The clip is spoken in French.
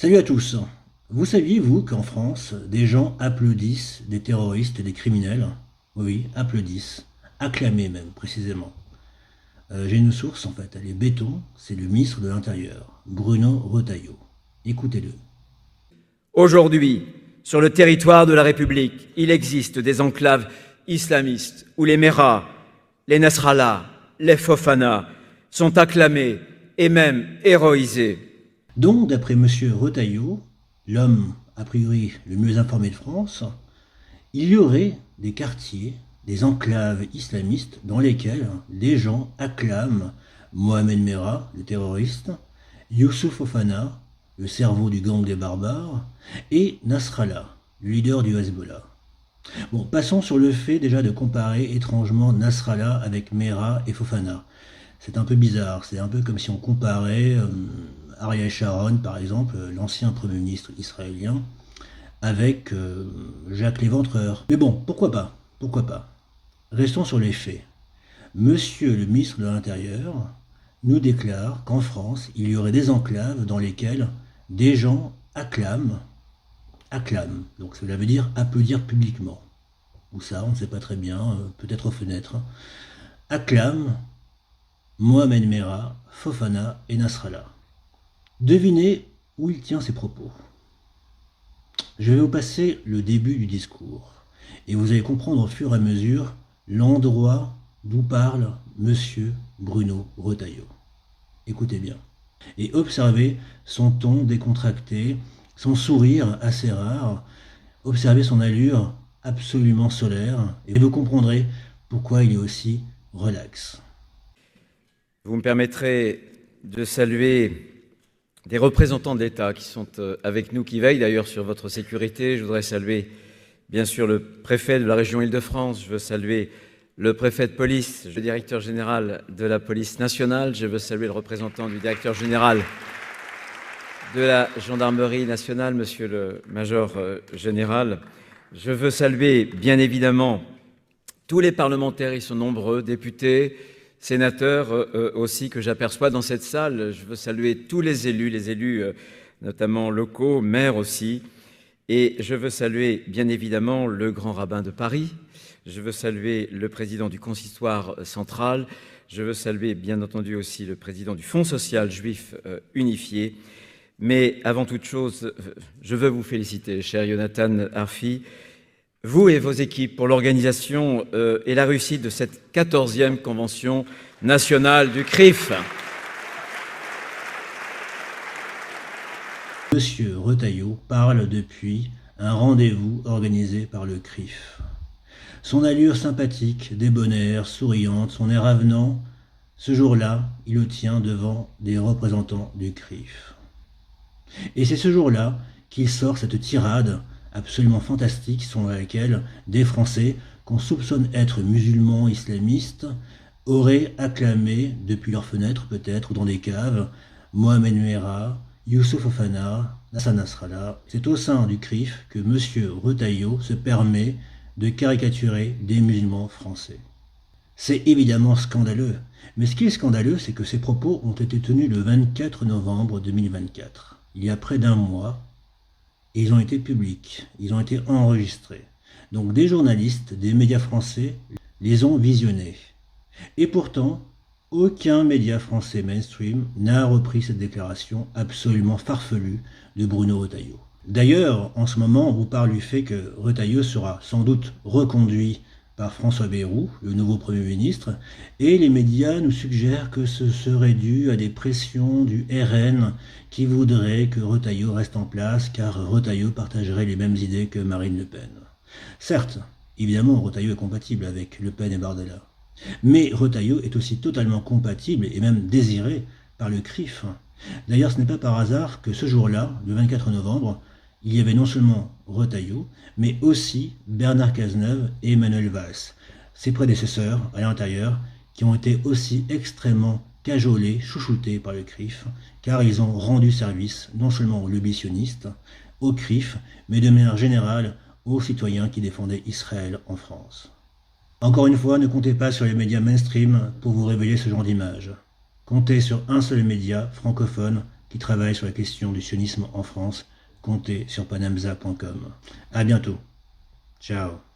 Salut à tous. Vous saviez, vous, qu'en France, des gens applaudissent des terroristes et des criminels? Oui, applaudissent. Acclamés même, précisément. J'ai une source, en fait, elle est béton, c'est le ministre de l'Intérieur, Bruno Retailleau. Écoutez-le. Aujourd'hui, sur le territoire de la République, il existe des enclaves islamistes où les Méras, les Nasrallah, les Fofana sont acclamés et même héroïsés. Donc, d'après monsieur Retailleau, l'homme a priori le mieux informé de France, il y aurait des quartiers, des enclaves islamistes dans lesquels les gens acclament Mohamed Merah, le terroriste, Youssouf Fofana, le cerveau du gang des barbares, et Nasrallah, le leader du Hezbollah. Bon, passons sur le fait déjà de comparer étrangement Nasrallah avec Merah et Fofana. C'est un peu bizarre, c'est un peu comme si on comparait Ariel Sharon, par exemple, l'ancien Premier ministre israélien, avec Jacques Léventreur. Mais bon, pourquoi pas? Pourquoi pas? Restons sur les faits. Monsieur le ministre de l'Intérieur nous déclare qu'en France, il y aurait des enclaves dans lesquelles des gens acclament. Donc cela veut dire applaudir publiquement. Ou ça, on ne sait pas très bien, peut-être aux fenêtres. Acclament Mohamed Merah, Fofana et Nasrallah. Devinez où il tient ses propos. Je vais vous passer le début du discours et vous allez comprendre au fur et à mesure l'endroit d'où parle monsieur Bruno Retailleau. Écoutez bien. Et observez son ton décontracté, son sourire assez rare, observez son allure absolument solaire et vous comprendrez pourquoi il est aussi relax. Vous me permettrez de saluer des représentants de l'État qui sont avec nous, qui veillent d'ailleurs sur votre sécurité. Je voudrais saluer bien sûr le préfet de la région Île-de-France, je veux saluer le préfet de police, le directeur général de la police nationale, je veux saluer le représentant du directeur général de la gendarmerie nationale, monsieur le major général. Je veux saluer bien évidemment tous les parlementaires, ils sont nombreux, députés, sénateurs aussi que j'aperçois dans cette salle. Je veux saluer tous les élus notamment locaux, maires aussi. Et je veux saluer bien évidemment le grand rabbin de Paris. Je veux saluer le président du consistoire central. Je veux saluer bien entendu aussi le président du Fonds social juif unifié. Mais avant toute chose, je veux vous féliciter, cher Jonathan Arfi, vous et vos équipes, pour l'organisation et la réussite de cette 14e convention nationale du CRIF. Monsieur Retailleau parle depuis un rendez-vous organisé par le CRIF. Son allure sympathique, débonnaire, souriante, son air avenant, ce jour-là, il le tient devant des représentants du CRIF. Et c'est ce jour-là qu'il sort cette tirade absolument fantastique selon laquelle des Français qu'on soupçonne être musulmans islamistes auraient acclamé depuis leurs fenêtres peut-être ou dans des caves Mohamed Merah, Youssouf Fofana, Hassan Nasrallah. C'est au sein du CRIF que M. Retailleau se permet de caricaturer des musulmans français. C'est évidemment scandaleux, mais ce qui est scandaleux, c'est que ces propos ont été tenus le 24 novembre 2024, il y a près d'un mois, et ils ont été publics, ils ont été enregistrés. Donc des journalistes, des médias français les ont visionnés. Et pourtant, aucun média français mainstream n'a repris cette déclaration absolument farfelue de Bruno Retailleau. D'ailleurs, en ce moment, on vous parle du fait que Retailleau sera sans doute reconduit par François Bayrou, le nouveau Premier ministre, et les médias nous suggèrent que ce serait dû à des pressions du RN qui voudrait que Retailleau reste en place car Retailleau partagerait les mêmes idées que Marine Le Pen. Certes, évidemment, Retailleau est compatible avec Le Pen et Bardella. Mais Retailleau est aussi totalement compatible et même désiré par le CRIF. D'ailleurs, ce n'est pas par hasard que ce jour-là, le 24 novembre, il y avait non seulement Retailleau, mais aussi Bernard Cazeneuve et Manuel Valls, ses prédécesseurs à l'intérieur, qui ont été aussi extrêmement cajolés, chouchoutés par le CRIF, car ils ont rendu service non seulement aux lobbies sionistes, au CRIF, mais de manière générale aux citoyens qui défendaient Israël en France. Encore une fois, ne comptez pas sur les médias mainstream pour vous révéler ce genre d'images. Comptez sur un seul média francophone qui travaille sur la question du sionisme en France. Comptez sur panamza.com. À bientôt. Ciao.